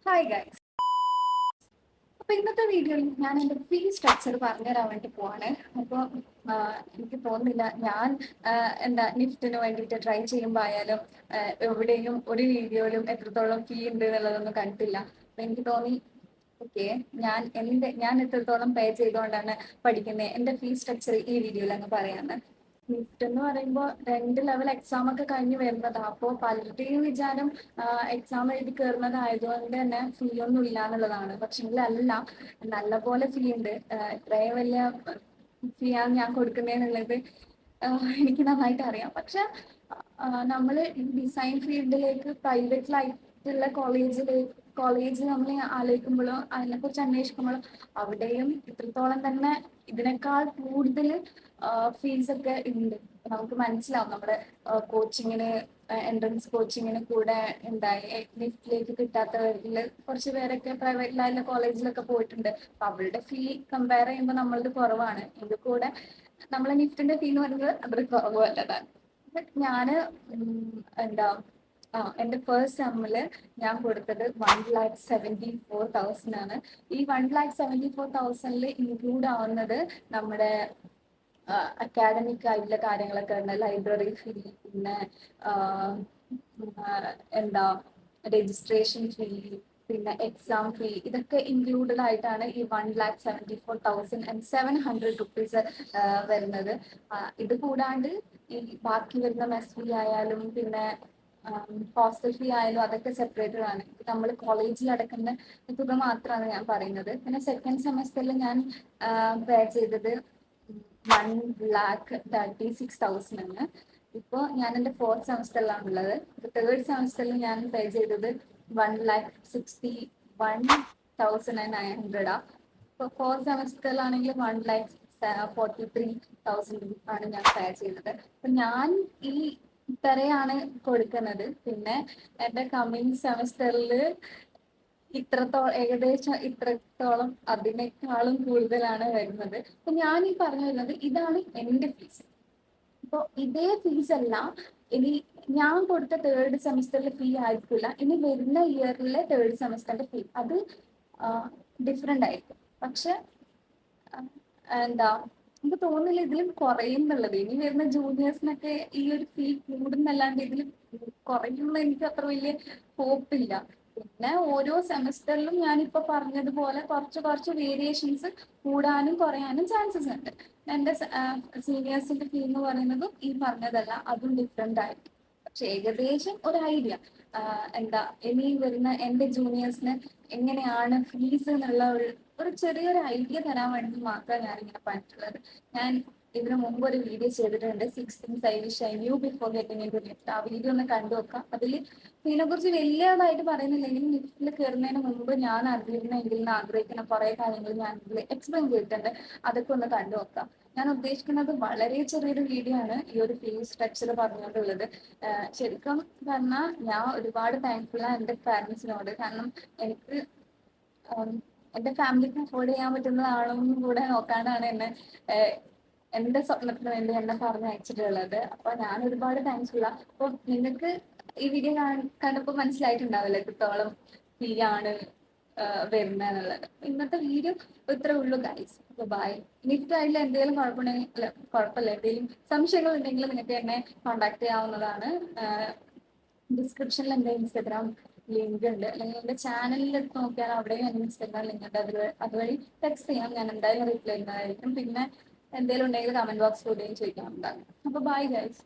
Hi guys. അപ്പൊ ഇന്നത്തെ വീഡിയോയിൽ ഞാൻ എൻ്റെ ഫീ സ്ട്രക്ചർ പറഞ്ഞുതരാൻ വേണ്ടി പോവാണ്. അപ്പോൾ എനിക്ക് തോന്നുന്നില്ല ഞാൻ നിഫ്റ്റിന് വേണ്ടിയിട്ട് ട്രൈ ചെയ്യുമ്പോൾ ആയാലും എവിടെയും ഒരു വീഡിയോയിലും എത്രത്തോളം ഫീ ഉണ്ട് എന്നുള്ളതൊന്നും കണ്ടിട്ടില്ല. അപ്പൊ എനിക്ക് തോന്നി ഓക്കെ, ഞാൻ എത്രത്തോളം പേ ചെയ്തുകൊണ്ടാണ് പഠിക്കുന്നത്, എൻ്റെ ഫീ സ്ട്രക്ചർ ഈ വീഡിയോയിൽ അങ്ങ് പറയാന്ന്. നിഫ്റ്റ് എന്ന് പറയുമ്പോൾ 2 ലെവൽ എക്സാം ഒക്കെ കഴിഞ്ഞ് വരുന്നതാണ്. അപ്പോൾ പലരുടെയും വിചാരം എക്സാം എഴുതി കയറുന്നതായതുകൊണ്ട് തന്നെ ഫീ ഒന്നും ഇല്ല എന്നുള്ളതാണ്. പക്ഷെങ്കിൽ അല്ല, നല്ല പോലെ ഫീ ഉണ്ട്. ഇത്രയും വലിയ ഫീ ആണ് ഞാൻ കൊടുക്കുന്നതെന്നുള്ളത് എനിക്ക് നന്നായിട്ട് അറിയാം. പക്ഷെ നമ്മൾ ഡിസൈൻ ഫീൽഡിലേക്ക് പ്രൈവറ്റിലായിട്ടുള്ള കോളേജ് നമ്മൾ ആലോചിക്കുമ്പോഴും അതിനെക്കുറിച്ച് അന്വേഷിക്കുമ്പോഴും അവിടെയും ഇത്രത്തോളം തന്നെ ഇതിനേക്കാൾ കൂടുതൽ ഫീസൊക്കെ ഉണ്ട്. നമുക്ക് മനസ്സിലാവും. നമ്മുടെ കോച്ചിങ്ങിന്, എൻട്രൻസ് കോച്ചിങ്ങിന് കൂടെ ഉണ്ടായി ലിഫ്റ്റിലേക്ക് കിട്ടാത്തവരിൽ കുറച്ച് പേരൊക്കെ പ്രൈവറ്റിലായുള്ള കോളേജിലൊക്കെ പോയിട്ടുണ്ട്. അപ്പൊ അവരുടെ ഫീ കമ്പയർ ചെയ്യുമ്പോൾ നമ്മളത് കുറവാണ്. ഇത് കൂടെ നമ്മളെ നിഫ്റ്റിന്റെ ഫീ എന്ന് പറയുന്നത് അത്ര കുറവല്ലതാണ്. ഞാന് എന്താ എൻ്റെ ഫസ്റ്റ് സെമ്മില് ഞാൻ കൊടുത്തത് 1,74,000 ആണ്. ഈ 1,74,000 ഇൻക്ലൂഡ് ആവുന്നത് നമ്മുടെ അക്കാഡമിക് ആയിട്ടുള്ള കാര്യങ്ങളൊക്കെ ഉണ്ട്. ലൈബ്രറി ഫീ, പിന്നെ എന്താ രജിസ്ട്രേഷൻ ഫീ, പിന്നെ എക്സാം ഫീ, ഇതൊക്കെ ഇൻക്ലൂഡഡ് ആയിട്ടാണ് ഈ 1,74,700 റുപ്പീസ് വരുന്നത്. ഇത് കൂടാണ്ട് ഈ ബാക്കി വരുന്ന മെസ് ഫീ ആയാലും പിന്നെ ഹോസ്റ്റൽ ഫീ ആയാലും അതൊക്കെ സെപ്പറേറ്റഡ് ആണ്. നമ്മൾ കോളേജിൽ അടക്കുന്ന തുക മാത്രമാണ് ഞാൻ പറയുന്നത്. പിന്നെ സെക്കൻഡ് സെമസ്റ്ററിൽ ഞാൻ പേ ചെയ്തത് 1,36,000 ആണ്. ഇപ്പോൾ ഞാൻ എൻ്റെ ഫോർത്ത് സെമസ്റ്ററിലാണ് ഉള്ളത്. തേർഡ് സെമസ്റ്ററിൽ ഞാൻ പേ ചെയ്തത് 1,61,900 ആണ്. ഇപ്പോൾ ഫോർത്ത് സെമസ്റ്ററിലാണെങ്കിൽ 1,43,000 ആണ് ഞാൻ പേ ചെയ്തത്. അപ്പം ഞാൻ ഈ ഇത്രയാണ് കൊടുക്കുന്നത്. പിന്നെ എൻ്റെ കമ്മിങ് സെമസ്റ്ററിൽ ഏകദേശം ഇത്രത്തോളം അതിനേക്കാളും കൂടുതലാണ് വരുന്നത്. അപ്പൊ ഞാൻ ഈ പറഞ്ഞു വരുന്നത് ഇതാണ് എൻ്റെ ഫീസ്. അപ്പോൾ ഇതേ ഫീസ് അല്ല ഇനി ഞാൻ കൊടുത്ത തേർഡ് സെമസ്റ്ററിലെ ഫീ ആയിരിക്കില്ല ഇനി വരുന്ന ഇയറിലെ തേർഡ് സെമസ്റ്ററിന്റെ ഫീ. അത് ഡിഫറെൻ്റ് ആയിരിക്കും. പക്ഷെ എന്താ എനിക്ക് തോന്നുന്നില്ല ഇതിലും കുറയുന്നുള്ളത്. ഇനി വരുന്ന ജൂനിയേഴ്സിനൊക്കെ ഈ ഒരു ഫീ കൂടുന്നല്ലാണ്ട് ഇതിൽ കുറയുന്ന എനിക്ക് അത്ര വലിയ ഹോപ്പില്ല. പിന്നെ ഓരോ സെമസ്റ്ററിലും ഞാനിപ്പോൾ പറഞ്ഞതുപോലെ കുറച്ച് വേരിയേഷൻസ് കൂടാനും കുറയാനും ചാൻസസ് ഉണ്ട്. എൻ്റെ സീനിയേഴ്സിന്റെ ഫീ എന്ന് പറയുന്നതും ഈ പറഞ്ഞതല്ല, അതും ഡിഫറെൻ്റ് ആയിരിക്കും. പക്ഷെ ഏകദേശം ഒരു ഐഡിയ ഇനി വരുന്ന എൻ്റെ ജൂനിയേഴ്സിന് എങ്ങനെയാണ് ഫീസ് എന്നുള്ള ഒരു ചെറിയൊരു ഐഡിയ തരാൻ വേണ്ടി മാത്രമാണ് ഞാനിങ്ങനെ പറഞ്ഞിട്ടുള്ളത്. ഞാൻ ഇതിനു മുമ്പ് ഒരു വീഡിയോ ചെയ്തിട്ടുണ്ട്, 6 things I wish I knew before getting into lift. ആ വീഡിയോ ഒന്ന് കണ്ടു നോക്കാം. അതിൽ ഇതിനെ കുറിച്ച് വലിയതായിട്ട് പറയുന്നില്ലെങ്കിലും ലിഫ്റ്റിൽ കയറുന്നതിന് മുമ്പ് ഞാൻ അറിഞ്ഞിരുന്നെങ്കിൽ ആഗ്രഹിക്കുന്ന കുറെ കാര്യങ്ങൾ ഞാൻ ഇതിൽ എക്സ്പ്ലെയിൻ ചെയ്തിട്ടുണ്ട്. അതൊക്കെ ഒന്ന് കണ്ടു നോക്കാം. ഞാൻ ഉദ്ദേശിക്കുന്നത് വളരെ ചെറിയൊരു വീഡിയോ ആണ് ഈ ഒരു ഫീസ് സ്ട്രക്ചർ പറഞ്ഞുകൊണ്ടുള്ളത്. ശരിക്കും പറഞ്ഞാൽ ഞാൻ ഒരുപാട് താങ്ക്ഫുള്ളാണ് എൻ്റെ പാരൻസിനോട്. കാരണം എനിക്ക് എൻ്റെ ഫാമിലിക്ക് അഫോർഡ് ചെയ്യാൻ പറ്റുന്നതാണെന്നും കൂടെ നോക്കാനാണ് എൻ്റെ സ്വപ്നത്തിന് വേണ്ടി എന്നെ പറഞ്ഞയച്ചിട്ടുള്ളത്. അപ്പൊ ഞാൻ ഒരുപാട് താങ്ക്ഫുള്ള. അപ്പൊ നിങ്ങൾക്ക് ഈ വീഡിയോ കണ്ടപ്പോൾ മനസ്സിലായിട്ടുണ്ടാവില്ല എത്രത്തോളം ഫീ ആണ് വരുന്നത് എന്നുള്ളത്. ഇന്നത്തെ വീഡിയോ ഇത്രേ ഉള്ളൂ ഗൈസ്. അപ്പൊ ബൈ. നിഫ്റ്റ് ആയിട്ടുള്ള എന്തെങ്കിലും കുഴപ്പമില്ല, എന്തെങ്കിലും സംശയങ്ങൾ ഉണ്ടെങ്കിൽ നിങ്ങൾക്ക് എന്നെ കോൺടാക്ട് ചെയ്യാവുന്നതാണ്. ഡിസ്ക്രിപ്ഷനിൽ എൻ്റെ ഇൻസ്റ്റാഗ്രാം ലിങ്ക് ഉണ്ട്, അല്ലെങ്കിൽ എൻ്റെ ചാനലിൽ എടുത്ത് നോക്കിയാൽ അവിടെയും എൻ്റെ ഇൻസ്റ്റാഗ്രാം ലിങ്ക് ഉണ്ട്. അതുവഴി ടെക്സ്റ്റ് ചെയ്യാം, ഞാൻ എന്തായാലും റിപ്ലൈ ചെയ്യുന്നതായിരിക്കും. പിന്നെ എന്തെങ്കിലും ഉണ്ടെങ്കിൽ കമന്റ് ബോക്സിലൂടെയും ചോദിക്കാവുന്നതാണ്. അപ്പൊ ബൈ ഗൈസ്.